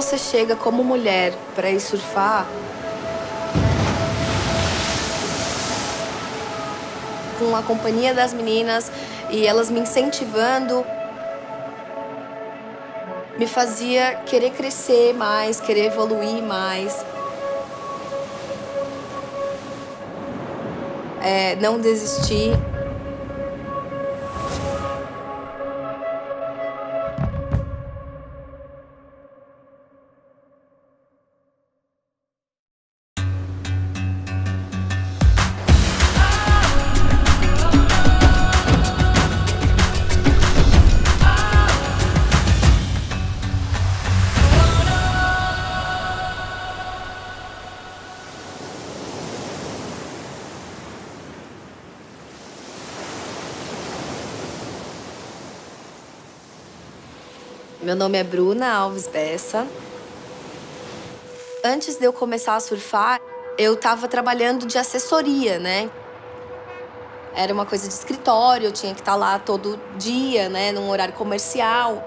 você chega como mulher para ir surfar, com a companhia das meninas e elas me incentivando, me fazia querer crescer mais, querer evoluir mais. Não desistir. Meu nome é Bruna Alves Bessa. Antes de eu começar a surfar, eu estava trabalhando de assessoria, né? Era uma coisa de escritório, eu tinha que estar lá todo dia, né, num horário comercial.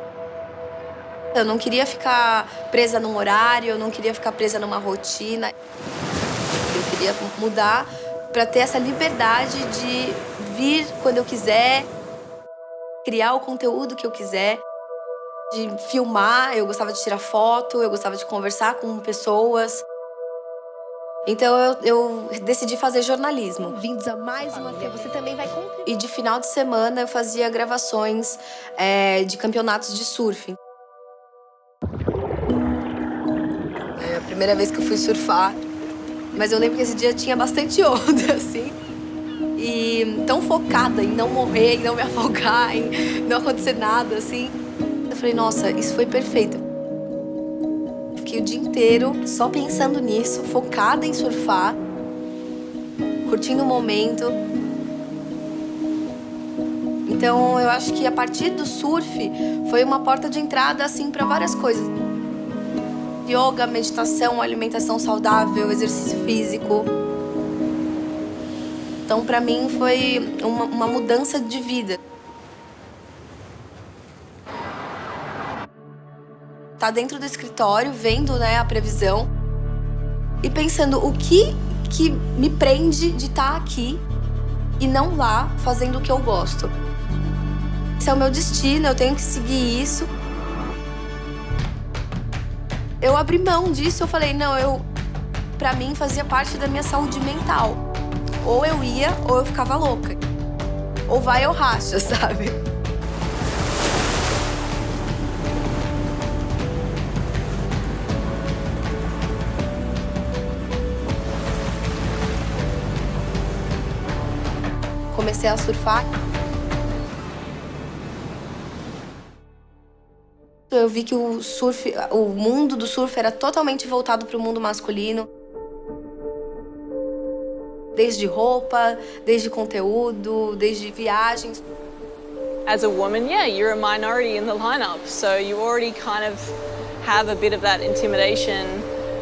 Eu não queria ficar presa num horário, eu não queria ficar presa numa rotina. Eu queria mudar para ter essa liberdade de vir quando eu quiser, criar o conteúdo que eu quiser. De filmar, eu gostava de tirar foto, eu gostava de conversar com pessoas. Então eu decidi fazer jornalismo. Bem-vindos a mais uma que você também vai contribuir. E de final de semana eu fazia gravações de campeonatos de surf. É a primeira vez que eu fui surfar, mas eu lembro que esse dia tinha bastante onda, assim. E tão focada em não morrer, em não me afogar, em não acontecer nada, assim. Eu falei, nossa, isso foi perfeito. Fiquei o dia inteiro só pensando nisso, focada em surfar, curtindo o momento. Então, eu acho que a partir do surf foi uma porta de entrada, assim, para várias coisas. Yoga, meditação, alimentação saudável, exercício físico. Então, para mim, foi uma mudança de vida. Tá dentro do escritório, vendo, né, a previsão e pensando o que me prende de estar aqui e não lá fazendo o que eu gosto. Esse é o meu destino, eu tenho que seguir isso. Eu abri mão disso, eu falei, não, pra mim fazia parte da minha saúde mental. Ou eu ia, ou eu ficava louca. Ou vai ou racha, sabe? Comecei a surfar. Eu vi que o mundo do surf era totalmente voltado para o mundo masculino. Desde roupa, desde conteúdo, desde viagens. As a woman, yeah, you're a minority in the lineup, so you already kind of have a bit of that intimidation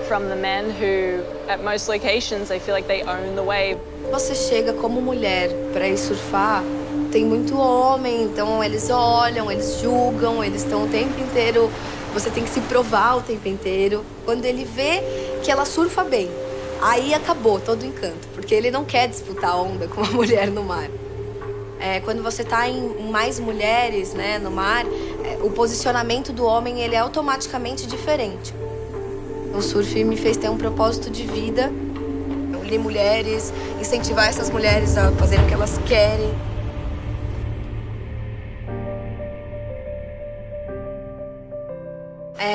from the men who, at most locations, they feel like they own the wave. Você chega como mulher para ir surfar, tem muito homem, então eles olham, eles julgam, eles estão o tempo inteiro, você tem que se provar o tempo inteiro. Quando ele vê que ela surfa bem, aí acabou todo o encanto, porque ele não quer disputar onda com uma mulher no mar. Quando você tá em mais mulheres, né, no mar, o posicionamento do homem ele é automaticamente diferente. O surf me fez ter um propósito de vida. Unir mulheres, incentivar essas mulheres a fazerem o que elas querem.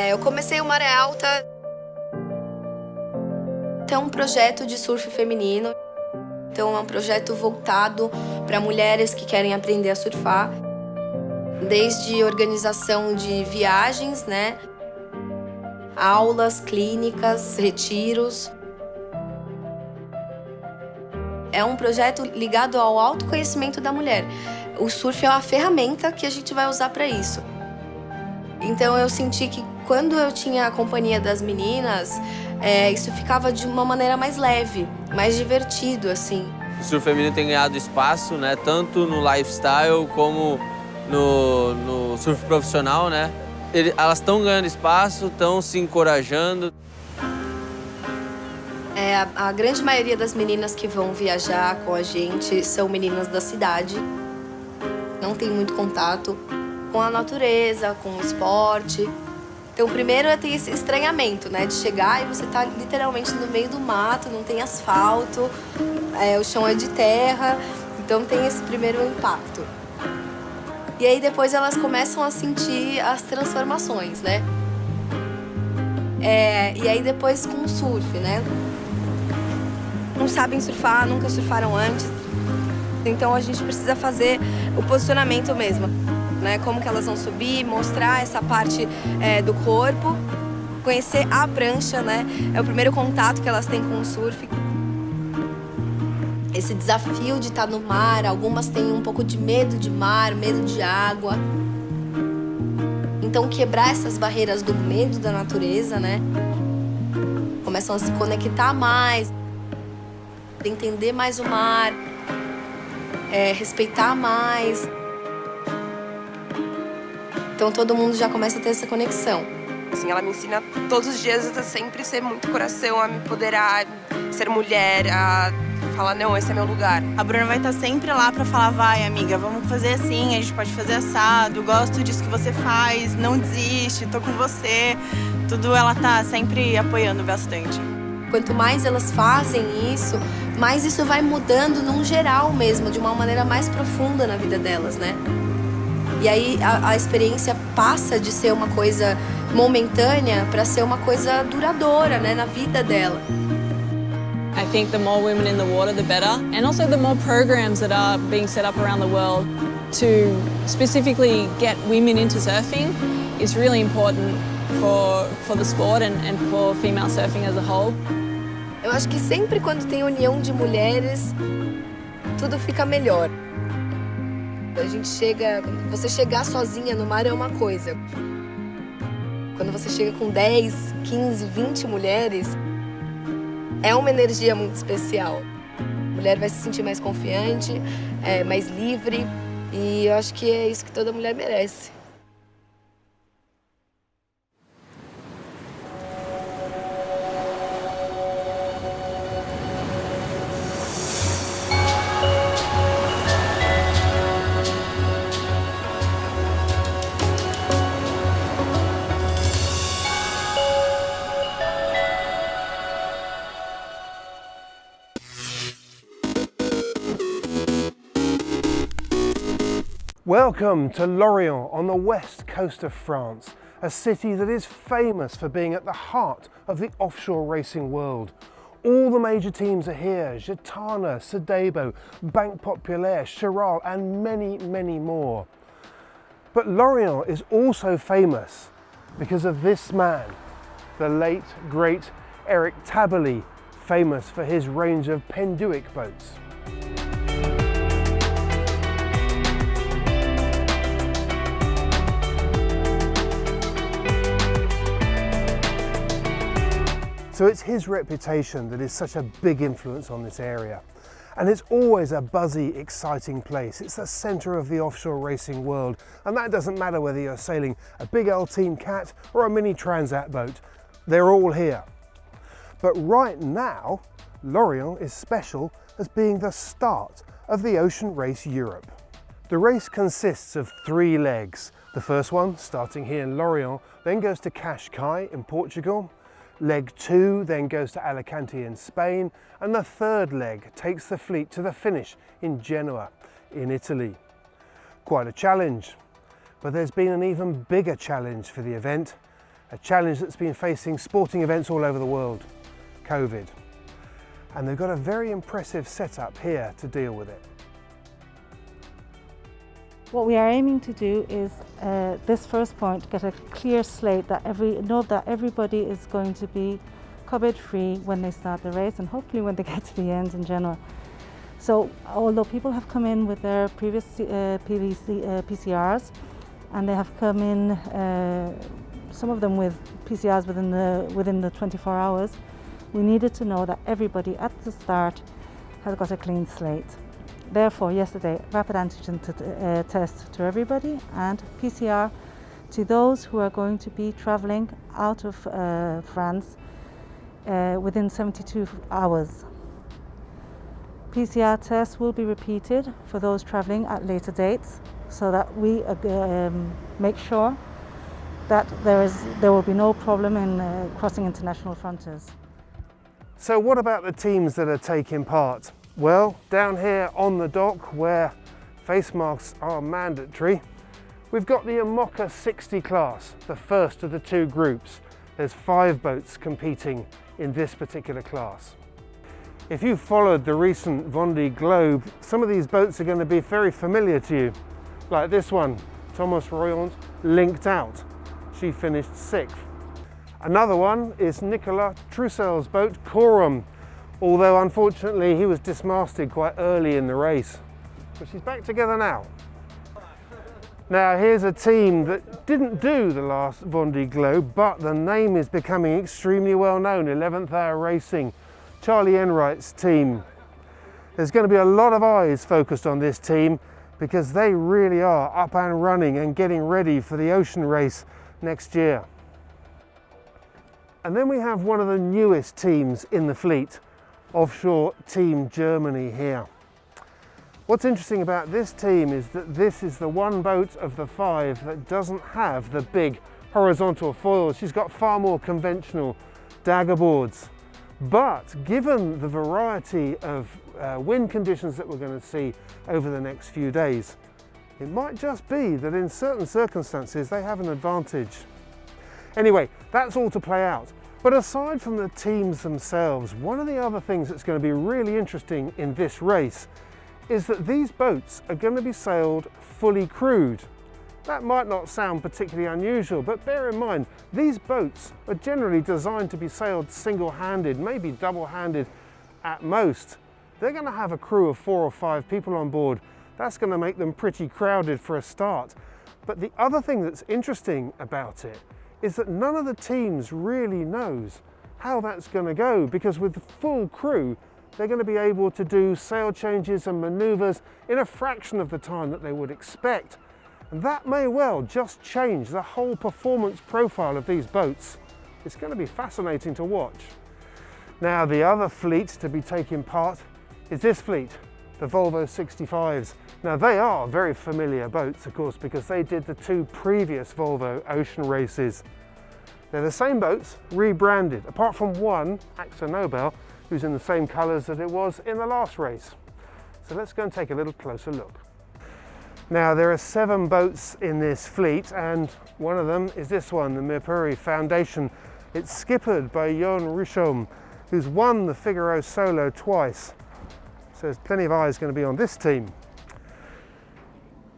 Eu comecei o Maré Alta. É um projeto de surf feminino. Então é um projeto voltado para mulheres que querem aprender a surfar. Desde organização de viagens, né? Aulas, clínicas, retiros. É um projeto ligado ao autoconhecimento da mulher. O surf é uma ferramenta que a gente vai usar para isso. Então eu senti que quando eu tinha a companhia das meninas, isso ficava de uma maneira mais leve, mais divertido, assim. O surf feminino tem ganhado espaço, né? Tanto no lifestyle como no surf profissional, né? Elas estão ganhando espaço, estão se encorajando. A grande maioria das meninas que vão viajar com a gente são meninas da cidade. Não tem muito contato com a natureza, com o esporte. Então, primeiro tem esse estranhamento, né? De chegar e você tá literalmente no meio do mato, não tem asfalto, o chão é de terra. Então, tem esse primeiro impacto. E aí, depois, elas começam a sentir as transformações, né? E aí, depois, com o surf, né? Não sabem surfar, nunca surfaram antes. Então, a gente precisa fazer o posicionamento mesmo, né? Como que elas vão subir, mostrar essa parte do corpo, conhecer a prancha, né? É o primeiro contato que elas têm com o surf. Esse desafio de estar no mar, algumas têm um pouco de medo de mar, medo de água. Então, quebrar essas barreiras do medo da natureza, né? Começam a se conectar mais, entender mais o mar, respeitar mais. Então todo mundo já começa a ter essa conexão. Assim, ela me ensina todos os dias a sempre ser muito coração, a me empoderar, ser mulher, a falar, não, esse é meu lugar. A Bruna vai estar sempre lá pra falar, vai amiga, vamos fazer assim, a gente pode fazer assado, gosto disso que você faz, não desiste, tô com você. Tudo ela tá sempre apoiando bastante. Quanto mais elas fazem isso, mais isso vai mudando num geral mesmo, de uma maneira mais profunda na vida delas, né? E aí a experiência passa de ser uma coisa momentânea para ser uma coisa duradoura, né, na vida dela. I think the more women in the water, the better. And also the more programs that are being set up around the world to specifically get women into surfing is really important for the sport and for female surfing as a whole. Eu acho que sempre quando tem união de mulheres, tudo fica melhor. Você chegar sozinha no mar é uma coisa. Quando você chega com 10, 15, 20 mulheres, é uma energia muito especial. A mulher vai se sentir mais confiante, mais livre, e eu acho que é isso que toda mulher merece. Welcome to Lorient on the west coast of France, a city that is famous for being at the heart of the offshore racing world. All the major teams are here: Gitana, Sedebo, Banque Populaire, Chiral and many, many more. But Lorient is also famous because of this man, the late, great Eric Tabarly, famous for his range of Penduic boats. So it's his reputation that is such a big influence on this area. And it's always a buzzy, exciting place. It's the centre of the offshore racing world. And that doesn't matter whether you're sailing a big L Team Cat or a mini Transat boat. They're all here. But right now, Lorient is special as being the start of the Ocean Race Europe. The race consists of 3 legs. The first one, starting here in Lorient, then goes to Cascais in Portugal. Leg 2 then goes to Alicante in Spain, and the third leg takes the fleet to the finish in Genoa in Italy. Quite a challenge, but there's been an even bigger challenge for the event, a challenge that's been facing sporting events all over the world: COVID. And they've got a very impressive setup here to deal with it. What we are aiming to do is this first point, get a clear slate that know that everybody is going to be COVID free when they start the race, and hopefully when they get to the end in Genoa. So although people have come in with their previous PCRs, and they have come in, some of them with PCRs within the 24 hours, we needed to know that everybody at the start has got a clean slate. Therefore, yesterday, rapid antigen test to everybody and PCR to those who are going to be travelling out of France within 72 hours. PCR tests will be repeated for those travelling at later dates so that we make sure that there will be no problem in crossing international frontiers. So what about the teams that are taking part? Well, down here on the dock where face masks are mandatory, we've got the Imoca 60 class, the first of the two groups. There's 5 boats competing in this particular class. If you followed the recent Vendée Globe, some of these boats are going to be very familiar to you. Like this one, Thomas Royant, linked out. She finished 6th. Another one is Nicolas Troussel's boat, Corum, although unfortunately he was dismasted quite early in the race. But she's back together now. Now here's a team that didn't do the last Vendée Globe, but the name is becoming extremely well known, 11th Hour Racing, Charlie Enright's team. There's going to be a lot of eyes focused on this team because they really are up and running and getting ready for the ocean race next year. And then we have one of the newest teams in the fleet, Offshore Team Germany here. What's interesting about this team is that this is the one boat of the 5 that doesn't have the big horizontal foils. She's got far more conventional dagger boards. But given the variety of wind conditions that we're going to see over the next few days, it might just be that in certain circumstances they have an advantage. Anyway, that's all to play out. But aside from the teams themselves, one of the other things that's going to be really interesting in this race is that these boats are going to be sailed fully crewed. That might not sound particularly unusual, but bear in mind, these boats are generally designed to be sailed single-handed, maybe double-handed at most. They're going to have a crew of 4 or 5 people on board. That's going to make them pretty crowded for a start. But the other thing that's interesting about it is that none of the teams really knows how that's going to go, because with the full crew, they're going to be able to do sail changes and maneuvers in a fraction of the time that they would expect. And that may well just change the whole performance profile of these boats. It's going to be fascinating to watch. Now, the other fleet to be taking part is this fleet, the Volvo 65s. Now, they are very familiar boats, of course, because they did the 2 previous Volvo ocean races. They're the same boats, rebranded, apart from one, Axo Nobel, who's in the same colours that it was in the last race. So let's go and take a little closer look. Now, there are 7 boats in this fleet, and one of them is this one, the Mirpuri Foundation. It's skippered by Jon Richomme, who's won the Figaro Solo twice. So there's plenty of eyes going to be on this team.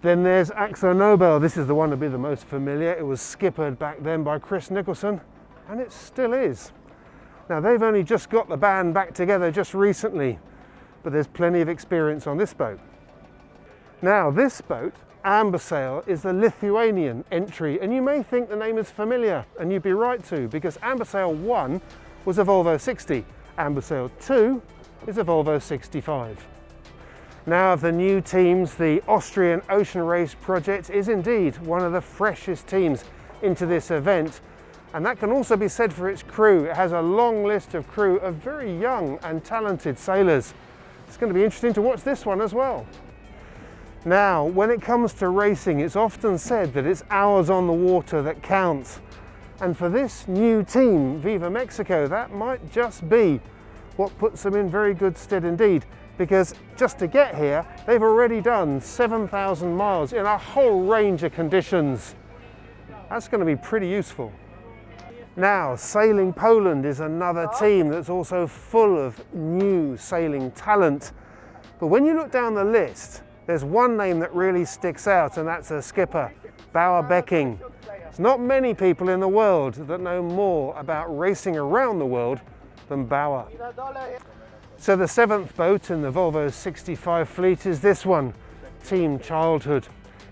Then there's Axo Nobel. This is the one to be the most familiar. It was skippered back then by Chris Nicholson, and it still is. Now, they've only just got the band back together just recently, but there's plenty of experience on this boat. Now, this boat, Ambersail, is the Lithuanian entry, and you may think the name is familiar, and you'd be right to, because Ambersail 1 was a Volvo 60, Ambersail 2 is a Volvo 65. Now, of the new teams, the Austrian Ocean Race project is indeed one of the freshest teams into this event, and that can also be said for its crew. It has a long list of crew of very young and talented sailors. It's going to be interesting to watch this one as well. Now, when it comes to racing, it's often said that it's hours on the water that counts. And for this new team, Viva Mexico, that might just be what puts them in very good stead indeed, because just to get here, they've already done 7,000 miles in a whole range of conditions. That's going to be pretty useful. Now, Sailing Poland is another team that's also full of new sailing talent. But when you look down the list, there's one name that really sticks out, and that's a skipper, Bauer Becking. There's not many people in the world that know more about racing around the world than Bauer. So the 7th boat in the Volvo 65 fleet is this one, Team Childhood.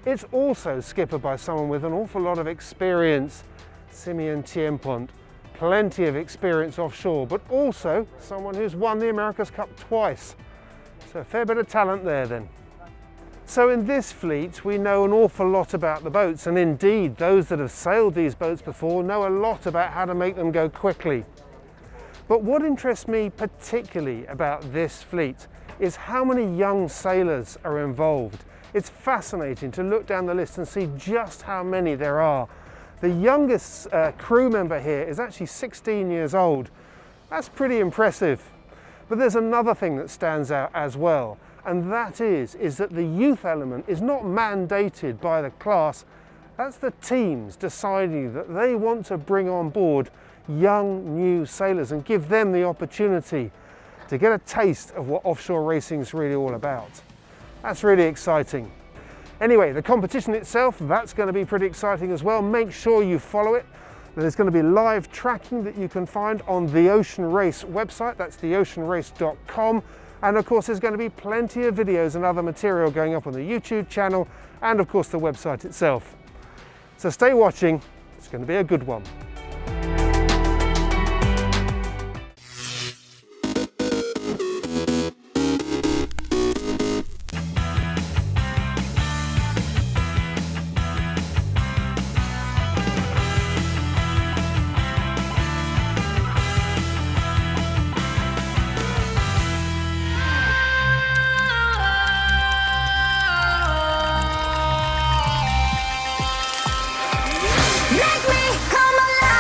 It's also skippered by someone with an awful lot of experience, Simeon Tiempont. Plenty of experience offshore, but also someone who's won the America's Cup twice. So a fair bit of talent there then. So in this fleet, we know an awful lot about the boats, and indeed those that have sailed these boats before know a lot about how to make them go quickly. But what interests me particularly about this fleet is how many young sailors are involved. It's fascinating to look down the list and see just how many there are. The youngest crew member here is actually 16 years old. That's pretty impressive. But there's another thing that stands out as well, and that is that the youth element is not mandated by the class. That's the teams deciding that they want to bring on board young new sailors and give them the opportunity to get a taste of what offshore racing is really all about. That's really exciting. Anyway, the competition itself, that's going to be pretty exciting as well. Make sure you follow it. There's going to be live tracking that you can find on the Ocean Race website. That's theoceanrace.com. And of course, there's going to be plenty of videos and other material going up on the YouTube channel and of course the website itself. So stay watching. It's going to be a good one. Make me come alive.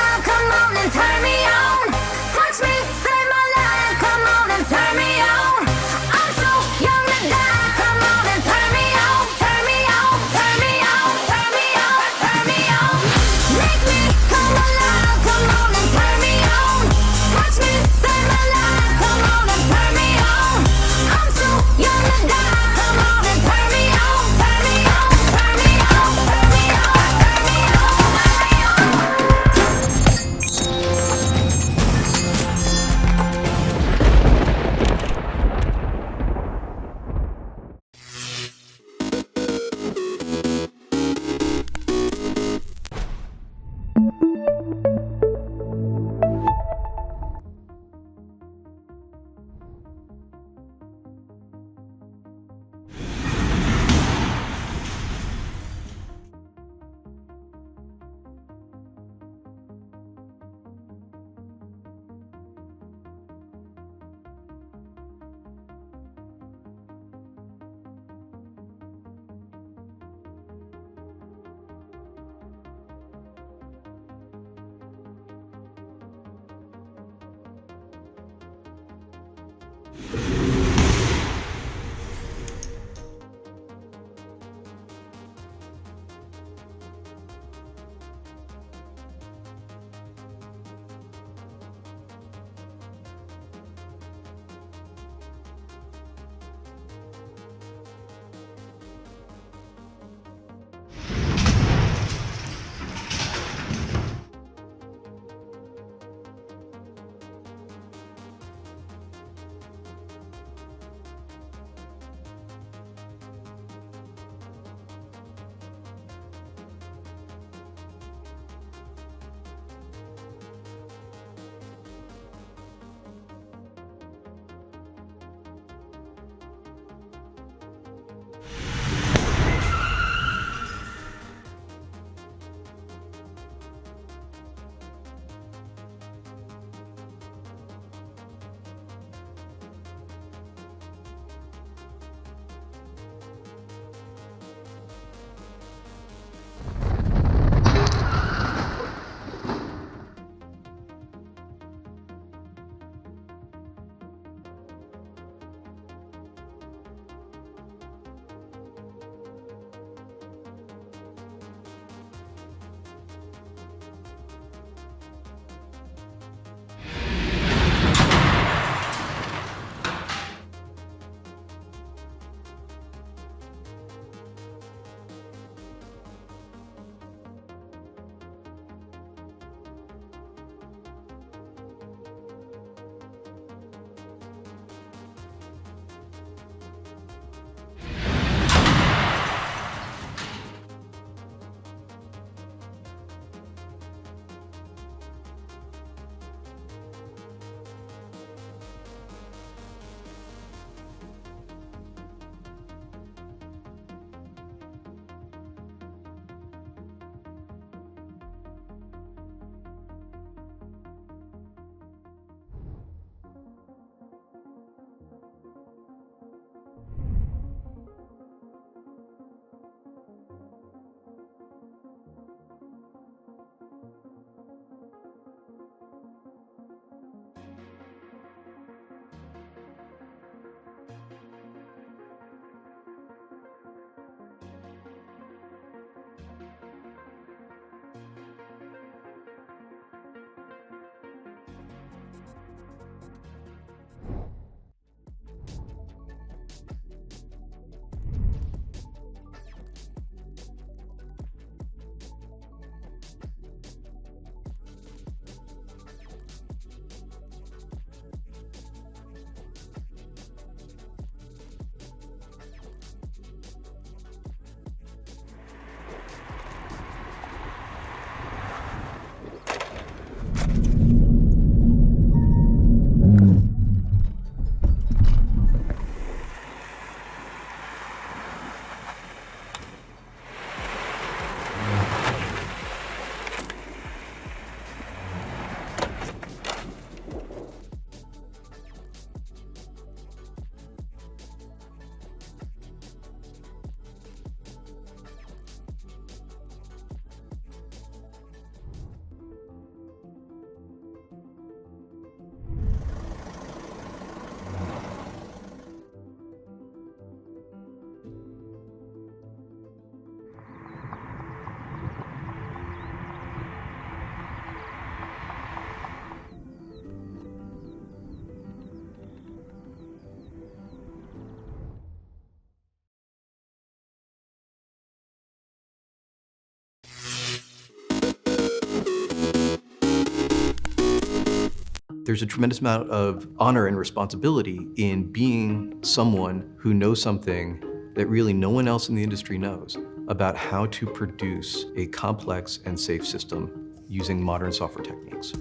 There's a tremendous amount of honor and responsibility in being someone who knows something that really no one else in the industry knows about how to produce a complex and safe system using modern software techniques.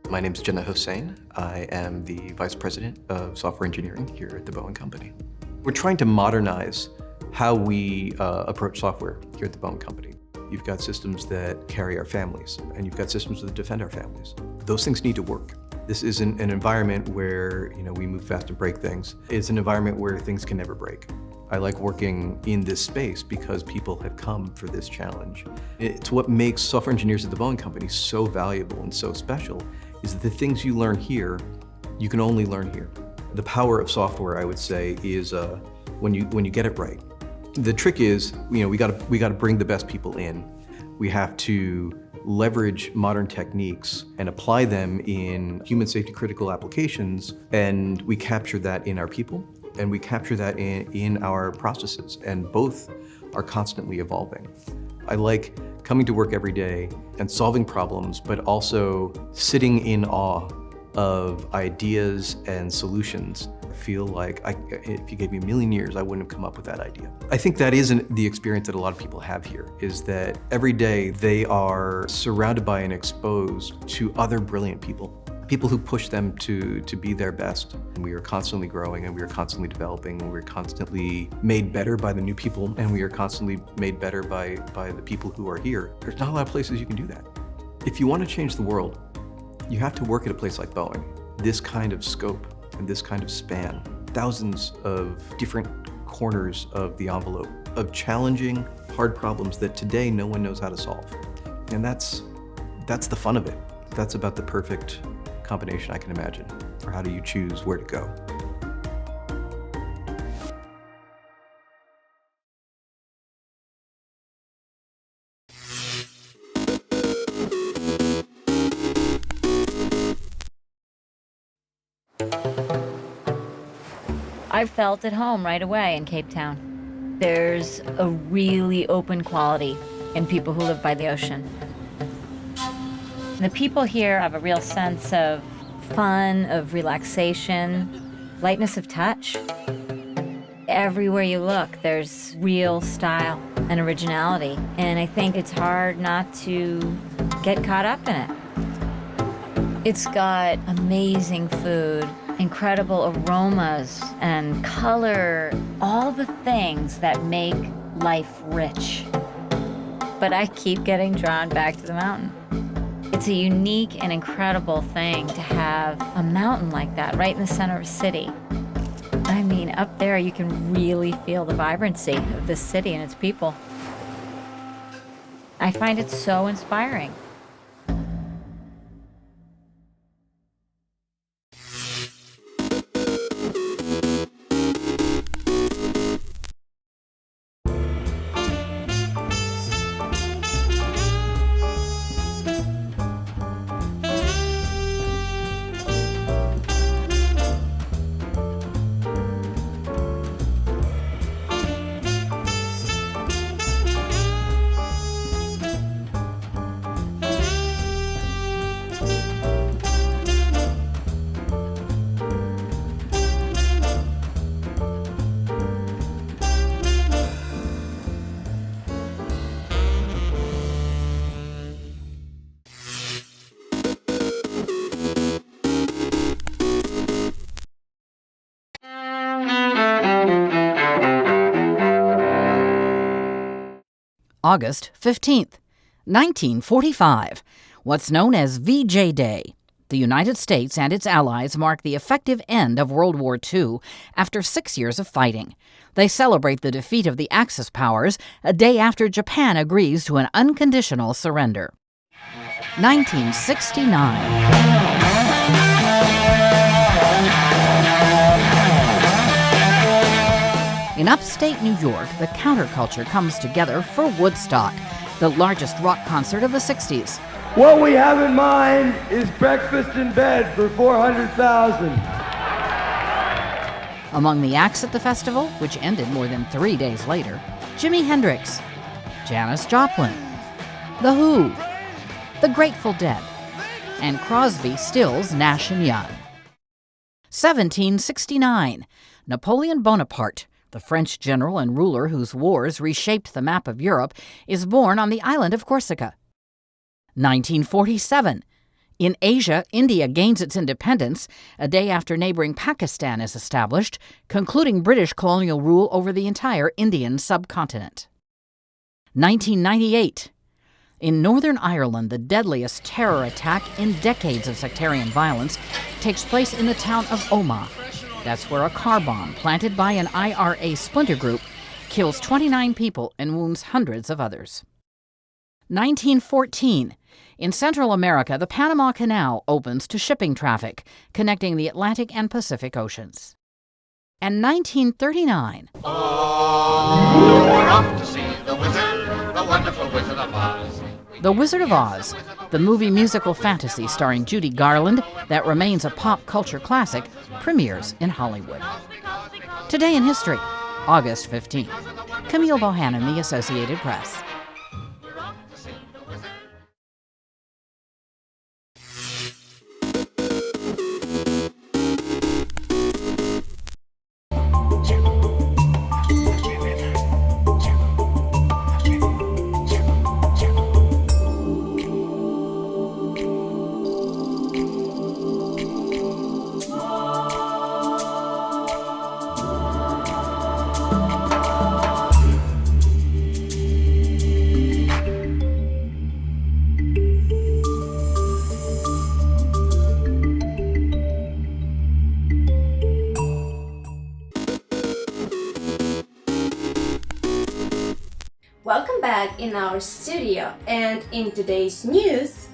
My name is Jannah Hossain. I am the Vice President of Software Engineering here at the Boeing Company. We're trying to modernize how we approach software here at the Boeing Company. You've got systems that carry our families, and you've got systems that defend our families. Those things need to work. This isn't an environment where we move fast and break things. It's an environment where things can never break. I like working in this space because people have come for this challenge. It's what makes software engineers at the Boeing Company so valuable and so special, is that the things you learn here, you can only learn here. The power of software, I would say, is when you get it right. The trick is, we got to bring the best people in. We have to leverage modern techniques and apply them in human safety critical applications, and we capture that in our people, and we capture that in our processes, and both are constantly evolving. I like coming to work every day and solving problems, but also sitting in awe of ideas and solutions. I feel like if you gave me a million years, I wouldn't have come up with that idea. I think that isn't the experience that a lot of people have here, is that every day they are surrounded by and exposed to other brilliant people who push them to be their best. And we are constantly growing, and we are constantly developing, and we're constantly made better by the new people, and we are constantly made better by the people who are here. There's not a lot of places you can do that. If you want to change the world, you have to work at a place like Boeing. This kind of scope and this kind of span, thousands of different corners of the envelope of challenging, hard problems that today no one knows how to solve. And that's the fun of it. That's about the perfect combination I can imagine for how do you choose where to go. I felt at home right away in Cape Town. There's a really open quality in people who live by the ocean. The people here have a real sense of fun, of relaxation, lightness of touch. Everywhere you look, there's real style and originality, and I think it's hard not to get caught up in it. It's got amazing food, incredible aromas and color, all the things that make life rich. But I keep getting drawn back to the mountain. It's a unique and incredible thing to have a mountain like that right in the center of a city. I mean, up there you can really feel the vibrancy of this city and its people. I find it so inspiring. August 15th, 1945, what's known as VJ Day. The United States and its allies mark the effective end of World War II after 6 years of fighting. They celebrate the defeat of the Axis powers a day after Japan agrees to an unconditional surrender. 1969. In upstate New York, the counterculture comes together for Woodstock, the largest rock concert of the 60s. What we have in mind is breakfast in bed for 400,000. Among the acts at the festival, which ended more than 3 days later, Jimi Hendrix, Janis Joplin, The Who, The Grateful Dead, and Crosby, Stills, Nash & Young. 1769. Napoleon Bonaparte, the French general and ruler whose wars reshaped the map of Europe, is born on the island of Corsica. 1947. In Asia, India gains its independence a day after neighboring Pakistan is established, concluding British colonial rule over the entire Indian subcontinent. 1998. In Northern Ireland, the deadliest terror attack in decades of sectarian violence takes place in the town of Omagh. That's where a car bomb planted by an IRA splinter group kills 29 people and wounds hundreds of others. 1914. In Central America, the Panama Canal opens to shipping traffic, connecting the Atlantic and Pacific Oceans. And 1939. Oh, we're off to see the wizard, the wonderful Wizard of Oz. The Wizard of Oz, the movie musical fantasy starring Judy Garland that remains a pop culture classic, premieres in Hollywood. Today in History, August 15th. Camille Bohannon, The Associated Press. Welcome back in our studio, and in today's news,